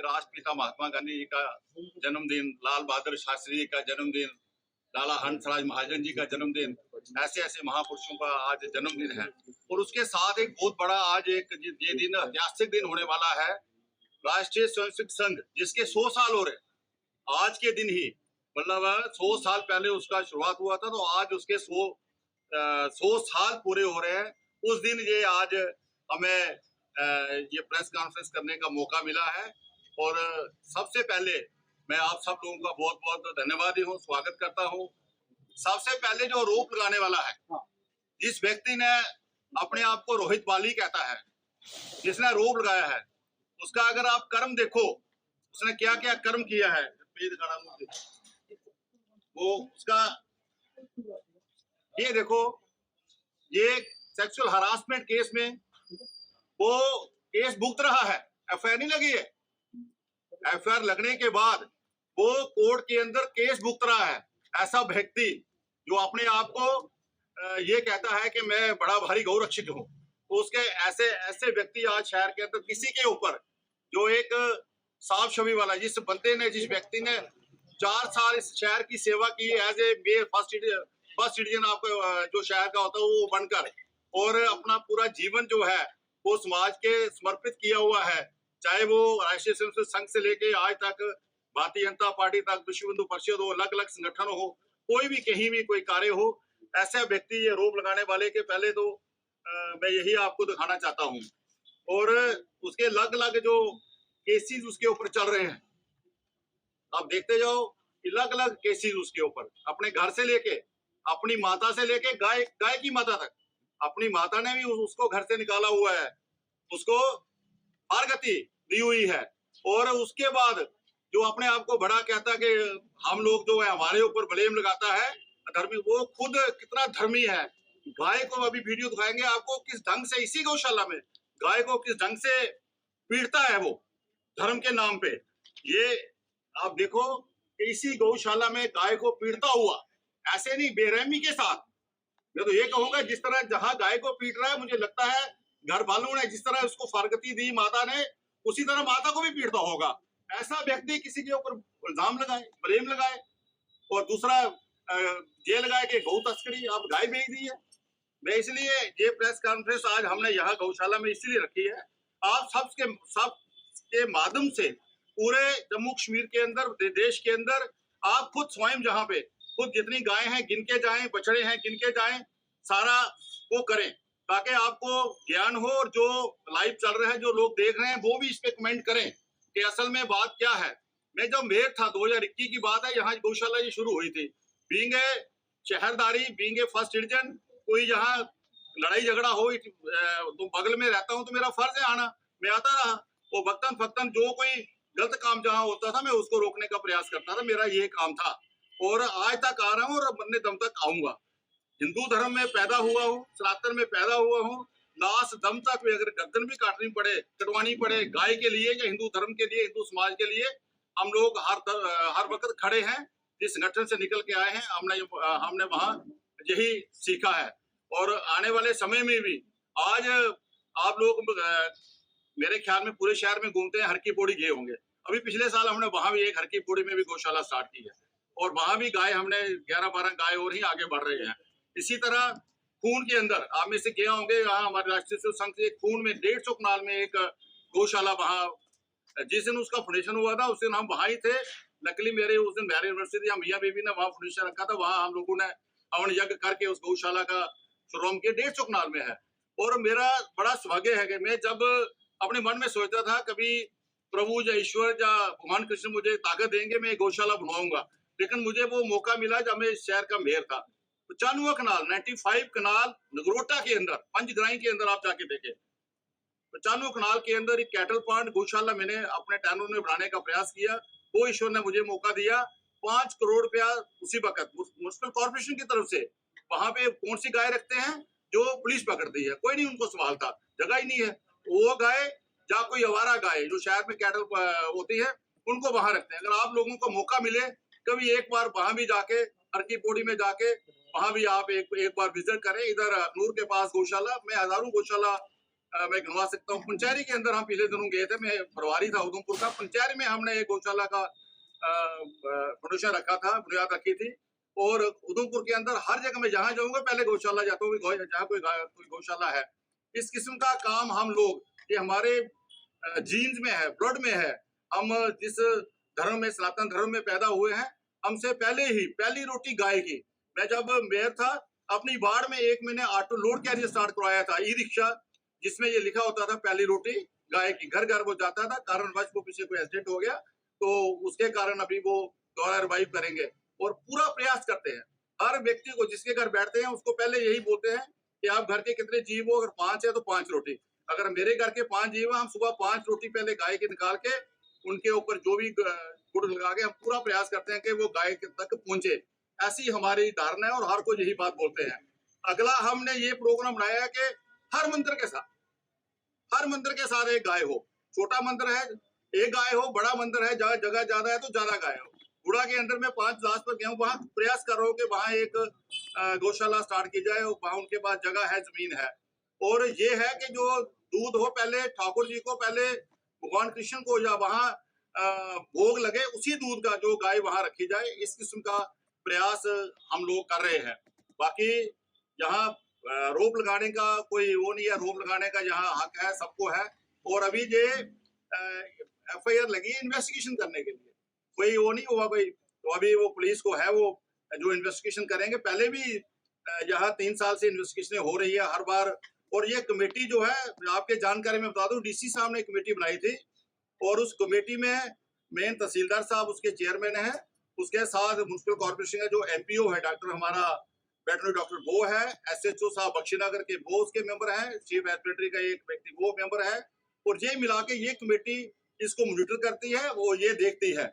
राष्ट्रपिता महात्मा गांधी जी का जन्मदिन, लाल बहादुर शास्त्री जी का जन्मदिन, लाला हंसराज महाजन जी का जन्मदिन, ऐसे ऐसे महापुरुषों का आज जन्मदिन है। और उसके साथ एक बहुत बड़ा आज एक ये दिन ऐतिहासिक दिन होने वाला है, राष्ट्रीय स्वयंसेवक संघ जिसके 100 साल हो रहे आज के दिन ही, मतलब 100 साल पहले उसका शुरुआत हुआ था, तो आज उसके 100 साल पूरे हो रहे हैं। उस दिन ये आज हमें ये प्रेस कॉन्फ्रेंस करने का मौका मिला है। और सबसे पहले मैं आप सब लोगों का बहुत बहुत धन्यवादी हूँ, स्वागत करता हूँ। सबसे पहले जो आरोप लगाने वाला है, जिस व्यक्ति ने अपने आप को रोहित बाली कहता है, जिसने आरोप लगाया है, उसका अगर आप कर्म देखो, उसने क्या क्या कर्म किया है, वो उसका ये देखो, ये सेक्सुअल हरासमेंट केस में वो केस भुगत रहा है, एफआईआर नहीं लगी है। एफआईआर लगने के बाद वो कोर्ट के अंदर केस भुगत रहा है। ऐसा व्यक्ति जो अपने आप को ये कहता है कि मैं बड़ा भारी गौरक्षक हूँ, तो उसके ऐसे ऐसे व्यक्ति आज शहर के अंदर किसी के ऊपर जो एक साफ छवि वाला, जिस बंदे ने, जिस व्यक्ति ने 4 साल इस शहर की सेवा की एज ए फर्स्ट सिटीजन आपको जो शहर का होता है वो बनकर, और अपना पूरा जीवन जो है वो समाज के समर्पित किया हुआ है, चाहे वो राष्ट्रीय स्वयंसेवक संघ से लेके आज तक भारतीय जनता पार्टी तक, विश्व हिंदू परिषद हो, अलग अलग संगठन हो, कोई भी कहीं भी कोई कार्य हो, ऐसे व्यक्ति ये आरोप लगाने वाले के पहले तो मैं यही आपको दिखाना चाहता हूँ। और उसके अलग अलग जो केसेस उसके ऊपर चल रहे हैं, आप देखते जाओ, अलग अलग केसेस उसके ऊपर, अपने घर से लेके, अपनी माता से लेके गाय की माता तक, अपनी माता ने भी उसको घर से निकाला हुआ है, उसको हारगति दी हुई है। और उसके बाद जो अपने आप को बड़ा कहता है कि हम लोग जो है हमारे ऊपर ब्लेम लगाता है धर्मी, वो खुद कितना धर्मी है। गाय को अभी वीडियो दिखाएंगे आपको, किस ढंग से इसी गौशाला में गाय को किस ढंग से पीटता है वो धर्म के नाम पे। ये आप देखो, इसी गौशाला में गाय को पीटता हुआ, ऐसे नहीं, बेरहमी के साथ। मैं तो ये कहूंगा, जिस तरह जहां गाय को पीट रहा है, मुझे लगता है घर वालों ने जिस तरह उसको फारगती दी माता ने, उसी तरह माता को भी पीटता होगा। ऐसा व्यक्ति किसी के ऊपर इल्जाम लगाए, ब्लेम लगाए, और दूसरा ये लगाए कि गौ तस्करी, आप गाय बेच दी है। मैं इसलिए ये प्रेस कॉन्फ्रेंस आज हमने यहाँ गौशाला में इसलिए रखी है, आप सबके माध्यम से पूरे जम्मू कश्मीर के अंदर, देश के अंदर, आप खुद स्वयं जहाँ पे खुद जितनी गाय हैं गिन के जाएं, बछड़े हैं गिन के जाएं, सारा वो करें, ताकि आपको ज्ञान हो, और जो लाइव चल रहा है, जो लोग देख रहे हैं, वो भी इस पे कमेंट करें कि असल में बात क्या है। मैं जब मेयर था, 2021 की बात है, यहाँ गौशाला ये शुरू हुई थी। बीइंग ए शहरदारी, बीइंग ए फर्स्ट सिटीजन, कोई यहाँ लड़ाई झगड़ा हो तो बगल में रहता हूँ, तो मेरा फर्ज है आना, मैं आता रहा। वो वक्तन फक्तन जो कोई गलत काम जहाँ होता था, मैं उसको रोकने का प्रयास करता था, मेरा ये काम था, और आज तक आ रहा हूँ और मरने दम तक आऊंगा। हिंदू धर्म में पैदा हुआ हूँ, सनातन में पैदा हुआ हूँ, लास्ट दम तक अगर गर्दन भी काटनी पड़े, कटवानी पड़े गाय के लिए या हिंदू धर्म के लिए, हिंदू समाज के लिए, हम लोग हर वक्त खड़े हैं। जिस संगठन से निकल के आए हैं, हमने वहां यही सीखा है। और आने वाले समय में भी आज आप लोग मेरे ख्याल में पूरे शहर में घूमते हैं, हर की पौड़ी गए होंगे। अभी पिछले साल हमने वहां भी एक हर की पौड़ी में भी गौशाला स्टार्ट की है, और वहां भी गाय हमने 11-12 गाय और ही आगे बढ़ रहे हैं। इसी तरह खून के अंदर आप में से गए होंगे, यहाँ हमारे राष्ट्रीय स्वयंसेवक संघ से खून में 150 कनाल में एक गौशाला, वहां जिस दिन उसका फाउंडेशन हुआ था उस दिन हम वहां ही थे। लकली मेरे उस दिन मैरिज एनिवर्सरी थी, मियाँ बीबी ने वहां फाउंडेशन रखा था, वहां हम लोगों ने हवन यज्ञ करके उस गौशाला का शुरू किया, 150 कनाल में है। और मेरा बड़ा सौभाग्य है कि मैं जब अपने मन में सोचता था कभी प्रभु या ईश्वर या भगवान कृष्ण मुझे ताकत देंगे, मैं गौशाला बनवाऊंगा, लेकिन मुझे वो मौका मिला जब मैं इस शहर का मेयर था। 95 कनाल, 95 कनाल नगरोटा के अंदर, पंचग्राही के अंदर आप जाके देखें, 95 कनाल के अंदर एक कैटल पॉइंट गौशाला मैंने अपने टैनूर में बनाने का प्रयास किया। वो ईश्वर ने मुझे मौका दिया, 5 करोड़ रुपया उसी वक्त म्युनिसिपल कॉर्पोरेशन की तरफ से। वहां पे कौन सी गाय रखते हैं जो पुलिस पकड़ती है, कोई नहीं उनको सवाल था, जगह ही नहीं है। वो गाय या कोई आवारा गाय जो शहर में कैटल होती है, उनको वहां रखते हैं। अगर आप लोगों को मौका मिले कभी एक बार वहां भी जाके, हर की पौड़ी में जाके, वहां भी आप एक बार विजिट करें। इधर अखनूर के पास गौशाला, मैं हजारों गौशाला मैं गिनवा सकता हूँ। पंचैरी के अंदर हम पिछले दिनों गए थे, मैं प्रभारी था उधमपुर का। पंचैरी में हमने एक गौशाला का फाउंडेशन रखा था, बुनियाद रखी थी। और उधमपुर के अंदर हर जगह मैं जहाँ जाऊंगा पहले गौशाला जाता हूँ, जहाँ कोई गौशाला है। इस किस्म का काम हम लोग, ये हमारे जीन्स में है, ब्लड में है। हम जिस धर्म में, सनातन धर्म में पैदा हुए हैं, हमसे पहले ही पहली रोटी गाय की। मैं जब मेयर था, अपनी वार्ड में एक मैंने ऑटो लोड कैरियर स्टार्ट करवाया था, ई रिक्शा, जिसमें ये लिखा होता था पहली रोटी गाय की। घर घर वो जाता था, कारणवश वो पीछे कोई एक्सीडेंट हो गया तो उसके कारण अभी वो दोबारा रिवाइव करेंगे। और पूरा प्रयास करते हैं, हर व्यक्ति को जिसके घर बैठते हैं उसको पहले यही बोलते हैं कि आप घर के कितने जीव हो, अगर 5 है तो 5 रोटी। अगर मेरे घर के 5 जीव, हम सुबह 5 रोटी पहले गाय की निकाल के उनके ऊपर जो भी गुड़ लगा के हम पूरा प्रयास करते हैं कि वो गाय तक पहुंचे। ऐसी हमारी धारणा है और हर कोई यही बात बोलते हैं। अगला हमने ये प्रोग्राम बनाया है कि हर मंदिर के साथ एक गाय हो। छोटा मंदिर है एक गाय हो, बड़ा मंदिर है जगह ज्यादा है तो ज्यादा गाय हो। गुड़ा के अंदर में 5 लाख पर गया हूँ, वहां प्रयास कर रहा हूँ कि वहां एक गौशाला स्टार्ट की जाए। वहां उनके पास जगह है, जमीन है। और ये है कि जो दूध हो, पहले ठाकुर जी को, पहले भगवान कृष्ण को या वहां भोग लगे, उसी दूध का जो गाय वहां रखी जाए। इस किस्म का प्रयास हम लोग कर रहे हैं। बाकी यहाँ रोप लगाने का कोई वो नहीं है, रोप लगाने का यहाँ हक है, सबको है। और अभी ये FIR लगी इन्वेस्टिगेशन करने के लिए, कोई वो नहीं हुआ भाई, तो अभी वो पुलिस को है, वो जो इन्वेस्टिगेशन करेंगे। पहले भी यहाँ 3 साल से इन्वेस्टिगेशन हो रही है हर बार। और ये कमेटी जो है, आपके जानकारी में बता दूं, DC साहब ने कमेटी बनाई थी और उस कमेटी में मेन तहसीलदार साहब उसके चेयरमैन है, उसके साथ म्युनिसिपल कॉर्पोरेशन का जो MPO है डॉक्टर, हमारा वेटरनरी डॉक्टर वो है, SHO साहब बख्शीनगर के वो उसके मेंबर हैं, चीफ एडमिनिस्ट्रेटरी का एक व्यक्ति वो मेंबर है। और ये मिला के ये कमेटी इसको मॉनिटर करती है, वो ये देखती है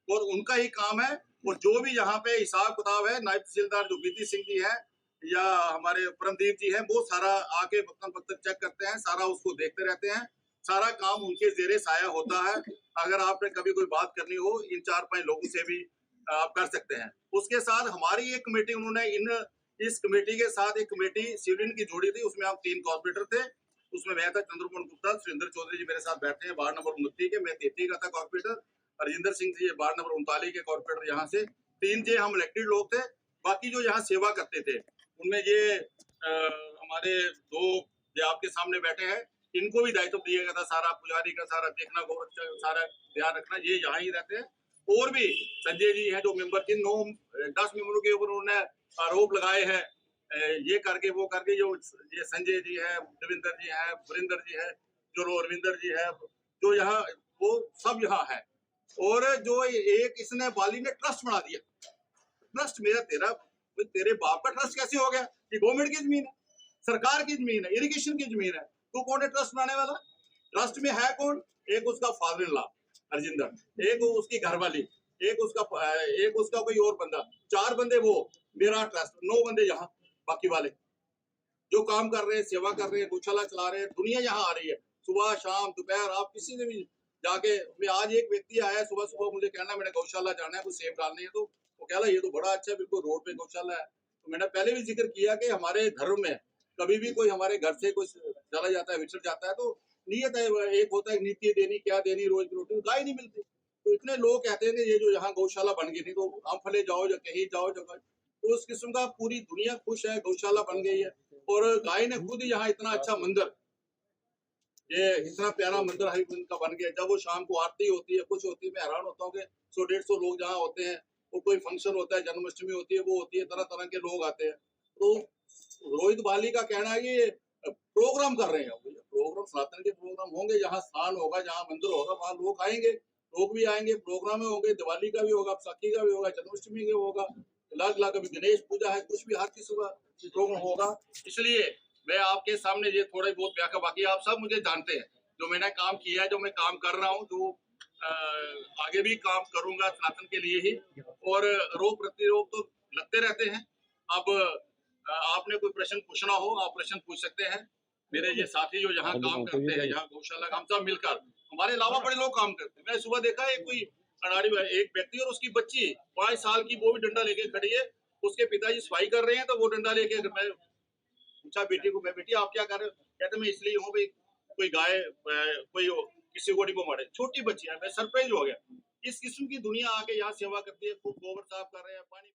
और उनका ही काम है। और जो भी यहाँ पे हिसाब किताब है, नायब तहसीलदार जो बीती सिंह जी है या हमारे परमदीप जी हैं, वो सारा आके वक्तन वक्त चेक करते हैं, सारा उसको देखते रहते हैं। सारा काम उनके जेरे साया होता है। अगर आपने कभी कोई बात करनी हो, इन 4-5 लोगों से भी आप कर सकते हैं। उसके साथ हमारी एक कमेटी, उन्होंने इस कमेटी के साथ एक कमेटी सिविलियन की जोड़ी थी, उसमें हम 3 कॉर्पोरेटर थे। उसमें मैं था, चंद्रमोहन गुप्ता, सुरेंद्र चौधरी जी मेरे साथ बैठे हैं, वार्ड नंबर 29 के, मैं 33 का था corporator. Rajendra Singh ji ward number 39 के कॉर्पोरेटर यहाँ से। 3 जे हम इलेक्टेड लोग थे। बाकी जो यहाँ सेवा करते थे उनमें ये हमारे 2 जो आपके सामने बैठे हैं, इनको भी दायित्व दिया गया था, सारा पुजारी का सारा देखना, गौरव सारा ध्यान रखना, ये यहाँ ही रहते हैं। और भी संजय जी हैं जो मेंबर थे, 10 मेंबरों के ऊपर उन्होंने आरोप लगाए हैं, ये करके वो करके। जो ये संजय जी है, देवेंद्र जी है, वरिंदर जी है, जो रविंदर जी है, जो यहाँ वो सब यहाँ है। और जो एक इसने वाली ने ट्रस्ट बना दिया, ट्रस्ट मेरा तेरा, तेरे बाप का ट्रस्ट कैसे हो गया? ये गवर्नमेंट की जमीन है, सरकार की जमीन है, इरिगेशन की जमीन है, तो कौन है ट्रस्ट बनाने वाला? ट्रस्ट में है कौन? एक उसका फादर इन लॉ हरजिंदर, एक उसकी घरवाली, एक उसका कोई और बंदा, 4 बंदे वो मेरा ट्रस्ट, 9 बंदे यहाँ बाकी वाले जो काम कर रहे हैं, सेवा कर रहे हैं, गौशाला चला रहे हैं। दुनिया यहाँ आ रही है, सुबह शाम दोपहर, आप किसी ने भी जाके। मैं आज एक व्यक्ति आया सुबह सुबह, मुझे कहना मैंने गौशाला जाना है, कुछ सेब डालने है, तो वो कहला ये तो बड़ा अच्छा है, बिल्कुल रोड पे गौशाला है। तो मैंने पहले भी जिक्र किया कि हमारे धर्म में कभी भी कोई हमारे घर से कुछ चला जाता है, विछड़ जाता है, तो नियत है, एक होता है नीति देनी, क्या देनी, रोज की रोटी, गाय नहीं मिलती। तो इतने लोग कहते हैं कि ये जो यहाँ गौशाला बन गई थी, तो हम फले जाओ या कहीं जाओ जगह, तो उस किस्म का पूरी दुनिया खुश है, गौशाला बन गई है। और गाय ने खुद यहाँ इतना अच्छा मंदिर, ये इतना प्यारा मंदिर है का बन गया। जब वो शाम को आरती होती है, कुछ होती है, मैं हैरान होता हूँ कि 100-150 लोग जहाँ होते हैं, और कोई फंक्शन होता है, जन्माष्टमी होती है, वो होती है, तरह तरह के लोग आते हैं। तो रोहित बाली का कहना है कि ये प्रोग्राम कर रहे हैं, प्रोग्राम सनातन के प्रोग्राम होंगे, जहाँ स्थान होगा, जहाँ मंदिर होगा, वहाँ लोग आएंगे, लोग भी आएंगे, प्रोग्राम होंगे, दिवाली का भी होगा, बैसाखी का भी होगा, जन्माष्टमी का होगा, लाख अभी गणेश पूजा है, कुछ भी हर किसी का प्रोग्राम होगा। इसलिए मैं आपके सामने ये थोड़ा बहुत व्याख्या, बाकी आप सब मुझे जानते हैं, जो मैंने काम किया है, जो मैं काम कर रहा हूँ, जो आगे भी काम करूंगा सनातन के लिए ही। और रोग प्रतिरोग तो लगते रहते हैं। अब आपने कोई प्रश्न पूछना हो, आप प्रश्न पूछ सकते हैं। मेरे ये साथी जो यहाँ काम करते हैं, यहाँ गौशाला हम सब मिलकर, हमारे अलावा बड़े लोग काम करते हैं। मैं सुबह देखा एक कोई अनाड़ी एक व्यक्ति और उसकी बच्ची 5 साल की, वो भी डंडा लेके खड़ी है, उसके पिताजी सफाई कर रहे हैं, तो वो डंडा लेके, मैं पूछा बेटी को, मैं बेटी आप क्या कर रहे हो? कहते मैं इसलिए हूँ भाई, कोई गाय कोई किसी को नहीं को मारे, छोटी बच्ची है, मैं सरप्राइज हो गया। इस किस्म की दुनिया आके यहाँ सेवा करती है, खूब गोबर साफ कर रहे हैं, पानी